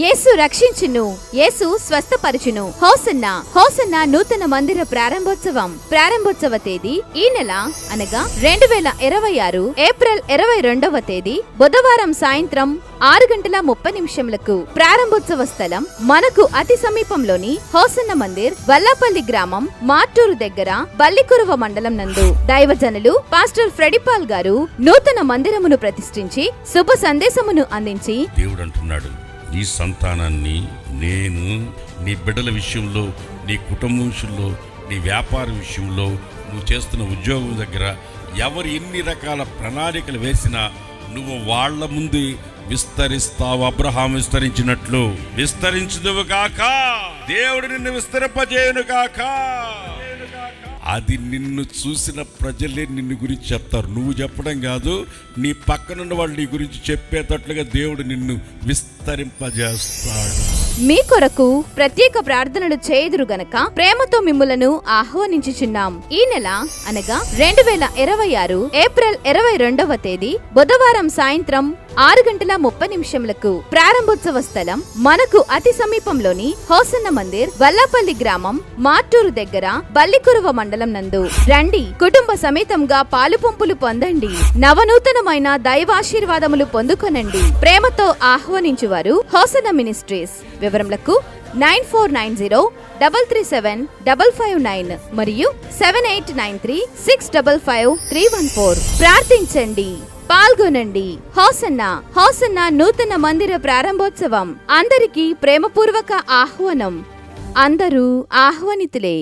యేసు రక్షించును, యేసు స్వస్థపరచును. Hosanna hosanna నూతన మందిర ప్రారంభోత్సవ తేదీ ఈ నెల అనగా 2026 ఏప్రిల్ 22వ తేదీ బుధవారం సాయంత్రం 6:30 ప్రారంభోత్సవ స్థలం మనకు అతి సమీపంలోని హోసన్న మందిర్, వల్లాపల్లి గ్రామం, మార్టూరు దగ్గర, బల్లికురువ మండలం నందు. దైవజనులు పాస్టర్ ఫ్రెడిపాల్ గారు నూతన మందిరమును ప్రతిష్ఠించి శుభ సందేశమును అందించి దేవుడు అంటున్నాడు, నీ సంతానాన్ని నేను నీ బిడ్డల విషయంలో, నీ కుటుంబం విషయంలో, నీ వ్యాపార విషయంలో, నువ్వు చేస్తున్న ఉద్యోగం దగ్గర ఎవరు ఎన్ని రకాల ప్రణాళికలు వేసినా నువ్వు వాళ్ల ముందు విస్తరిస్తావు. అబ్రహాం విస్తరించినట్లు విస్తరించుదువు కాక, దేవుడు నిన్ను విస్తరింపజేయును కాక. అది నిన్ను చూసిన ప్రజలే నిన్ను గురించి చెప్తారు, నువ్వు చెప్పడం కాదు. నీ పక్కనున్న వాళ్ళు నీ గురించి చెప్పేటట్లుగా దేవుడు నిన్ను విస్తరింపజేస్తాడు. మీ కొరకు ప్రత్యేక ప్రార్థనలు చేయుదురు గనక ప్రేమతో మిమ్ములను ఆహ్వానించుచున్నాం. ఈ నెల అనగా 2026 ఏప్రిల్ 22వ తేదీ బుధవారం సాయంత్రం 6:30 ప్రారంభోత్సవ స్థలం మనకు అతి సమీపంలోని హోసన్న మందిర్, వల్లాపల్లి గ్రామం, మార్టూరు దగ్గర, బల్లికురువ మండలం నందు. రండి, కుటుంబ సమేతంగా పాలుపంపులు పొందండి, నవనూతనమైన దైవాశీర్వాదములు పొందుకొనండి. ప్రేమతో ఆహ్వానించువారు హోసన్న మినిస్ట్రీస్. వివరములకు 9490337559 మరియు 7893655314. ప్రార్థించండి, పాల్గొనండి. హోసన్నా హోసన్నా నూతన మందిర ప్రారంభోత్సవం. అందరికీ ప్రేమపూర్వక ఆహ్వానం. అందరూ ఆహ్వానితులే.